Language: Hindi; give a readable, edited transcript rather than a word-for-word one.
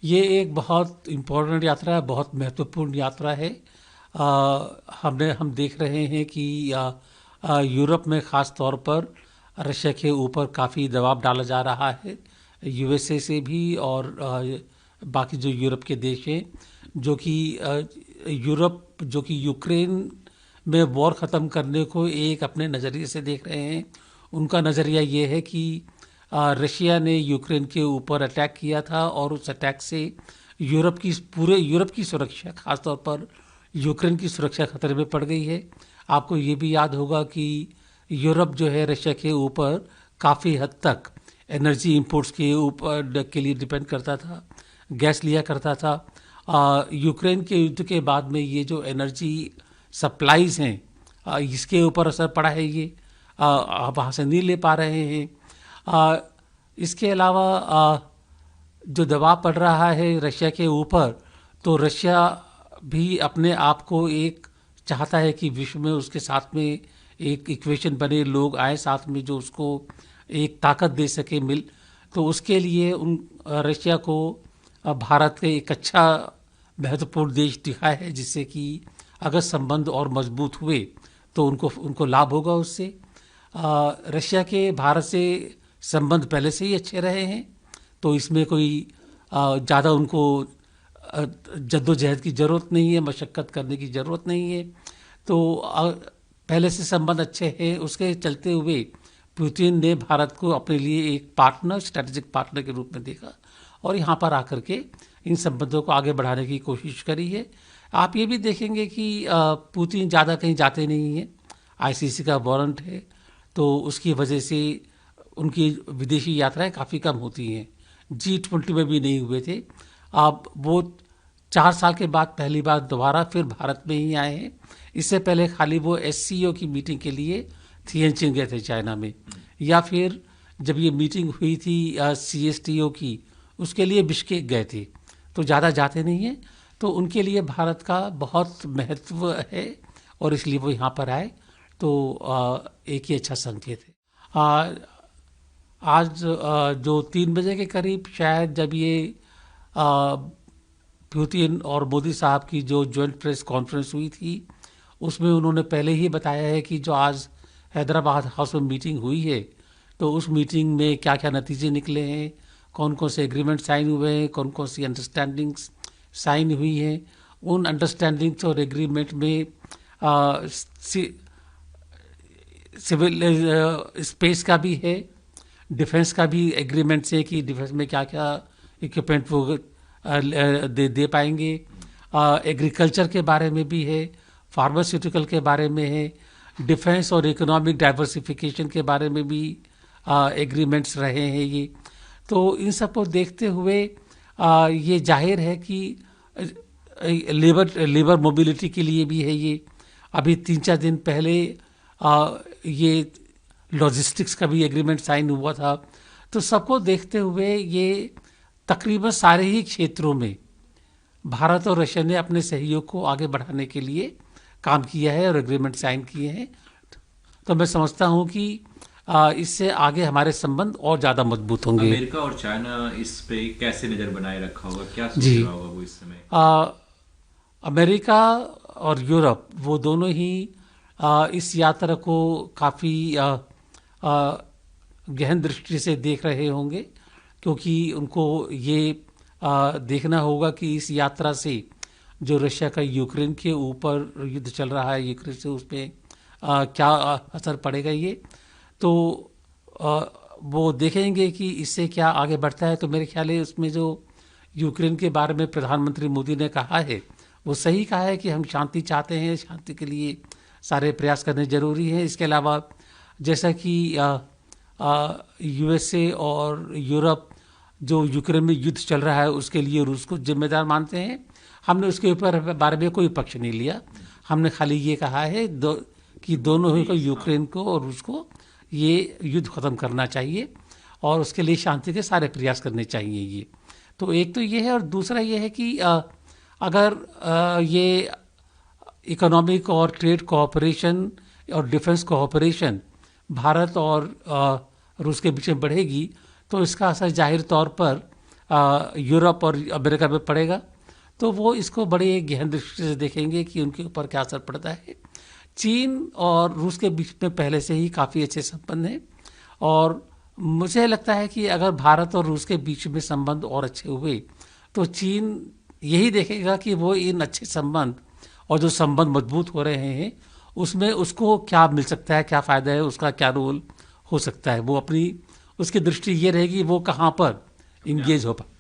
ये एक बहुत इम्पोर्टेंट यात्रा है, बहुत महत्वपूर्ण यात्रा है। हम देख रहे हैं कि यूरोप में ख़ास तौर पर रशिया के ऊपर काफ़ी दबाव डाला जा रहा है, यूएसए से भी और बाकी जो यूरोप के देश हैं, जो कि यूरोप जो कि यूक्रेन में वॉर ख़त्म करने को एक अपने नज़रिए से देख रहे हैं। उनका नज़रिया ये है कि रशिया ने यूक्रेन के ऊपर अटैक किया था और उस अटैक से पूरे यूरोप की सुरक्षा, खासतौर पर यूक्रेन की सुरक्षा खतरे में पड़ गई है। आपको ये भी याद होगा कि यूरोप जो है रशिया के ऊपर काफ़ी हद तक एनर्जी इंपोर्ट्स के ऊपर के लिए डिपेंड करता था, गैस लिया करता था। यूक्रेन के युद्ध के बाद में ये जो एनर्जी सप्लाईज हैं, इसके ऊपर असर पड़ा है। ये वहाँ से नहीं ले पा रहे हैं। इसके अलावा जो दबाव पड़ रहा है रशिया के ऊपर, तो रशिया भी अपने आप को एक चाहता है कि विश्व में उसके साथ में एक इक्वेशन बने, लोग आए साथ में जो उसको एक ताकत दे सके मिल। तो उसके लिए रशिया को भारत का एक अच्छा महत्वपूर्ण देश दिखा है, जिससे कि अगर संबंध और मजबूत हुए तो उनको लाभ होगा उससे। रशिया के भारत से संबंध पहले से ही अच्छे रहे हैं, तो इसमें कोई ज़्यादा उनको जद्दोजहद की ज़रूरत नहीं है, मशक्क़त करने की ज़रूरत नहीं है। तो पहले से संबंध अच्छे हैं, उसके चलते हुए पुतिन ने भारत को अपने लिए एक पार्टनर, स्ट्रेटेजिक पार्टनर के रूप में देखा और यहाँ पर आकर के इन संबंधों को आगे बढ़ाने की कोशिश करी है। आप ये भी देखेंगे कि पुतिन ज़्यादा कहीं जाते नहीं हैं, आईसीसी का वारंट है, तो उसकी वजह से उनकी विदेशी यात्राएं काफ़ी कम होती हैं। G20 में भी नहीं हुए थे। अब वो 4 साल के बाद पहली बार दोबारा फिर भारत में ही आए हैं। इससे पहले खाली वो SCO की मीटिंग के लिए थिएनचिन गए थे चाइना में, या फिर जब ये मीटिंग हुई थी CSTO की, उसके लिए बिश्केक गए थे। तो ज़्यादा जाते नहीं हैं, तो उनके लिए भारत का बहुत महत्व है और इसलिए वो यहाँ पर आए, तो एक ही अच्छा संकेत है। आज जो 3 बजे के करीब शायद जब ये पुतिन और मोदी साहब की जो ज्वाइंट प्रेस कॉन्फ्रेंस हुई थी, उसमें उन्होंने पहले ही बताया है कि जो आज हैदराबाद हाउस में मीटिंग हुई है, तो उस मीटिंग में क्या क्या नतीजे निकले हैं, कौन कौन से एग्रीमेंट साइन हुए हैं, कौन कौन सी अंडरस्टैंडिंग्स साइन हुई हैं। उन अंडरस्टैंडिंग्स और एग्रीमेंट में सिविल स्पेस का भी है, डिफेंस का भी एग्रीमेंट्स है कि डिफेंस में क्या क्या इक्विपमेंट वो दे पाएंगे। एग्रीकल्चर के बारे में भी है, फार्मास्यूटिकल के बारे में है, डिफेंस और इकोनॉमिक डाइवर्सिफिकेशन के बारे में भी एग्रीमेंट्स रहे हैं ये। तो इन सब को देखते हुए ये जाहिर है कि लेबर मोबिलिटी के लिए भी है ये। अभी 3-4 दिन पहले ये लॉजिस्टिक्स का भी एग्रीमेंट साइन हुआ था। तो सबको देखते हुए ये तकरीबन सारे ही क्षेत्रों में भारत और रशिया ने अपने सहयोग को आगे बढ़ाने के लिए काम किया है और एग्रीमेंट साइन किए हैं। तो मैं समझता हूँ कि इससे आगे हमारे संबंध और ज़्यादा मजबूत होंगे। अमेरिका और चाइना इस पे कैसे नज़र बनाए रखा होगा, क्या सोच जी, रहा होगा वो इस समय? अमेरिका और यूरोप वो दोनों ही इस यात्रा को काफ़ी गहन दृष्टि से देख रहे होंगे, क्योंकि उनको ये देखना होगा कि इस यात्रा से जो रशिया का यूक्रेन के ऊपर युद्ध चल रहा है, यूक्रेन से उस पर क्या असर पड़ेगा ये। तो वो देखेंगे कि इससे क्या आगे बढ़ता है। तो मेरे ख्याल है उसमें जो यूक्रेन के बारे में प्रधानमंत्री मोदी ने कहा है, वो सही कहा है कि हम शांति चाहते हैं, शांति के लिए सारे प्रयास करने जरूरी हैं। इसके अलावा जैसा कि यूएसए और यूरोप जो यूक्रेन में युद्ध चल रहा है उसके लिए रूस को जिम्मेदार मानते हैं, हमने उसके ऊपर बारे में कोई पक्ष नहीं लिया। हमने खाली ये कहा है कि दोनों ही को, यूक्रेन को और रूस को, ये युद्ध ख़त्म करना चाहिए और उसके लिए शांति के सारे प्रयास करने चाहिए ये। तो एक तो ये है, और दूसरा ये है कि अगर ये इकोनॉमिक और ट्रेड कोऑपरेशन और डिफेंस कोऑपरेशन भारत और रूस के बीच में बढ़ेगी, तो इसका असर जाहिर तौर पर यूरोप और अमेरिका में पड़ेगा, तो वो इसको बड़े गहन दृष्टि से देखेंगे कि उनके ऊपर क्या असर पड़ता है। चीन और रूस के बीच में पहले से ही काफ़ी अच्छे संबंध हैं, और मुझे लगता है कि अगर भारत और रूस के बीच में संबंध और अच्छे हुए तो चीन यही देखेगा कि वो इन अच्छे संबंध और जो संबंध मजबूत हो रहे हैं उसमें उसको क्या मिल सकता है, क्या फ़ायदा है, उसका क्या रोल हो सकता है। वो अपनी उसकी दृष्टि ये रहेगी वो कहाँ पर इंगेज हो पाए।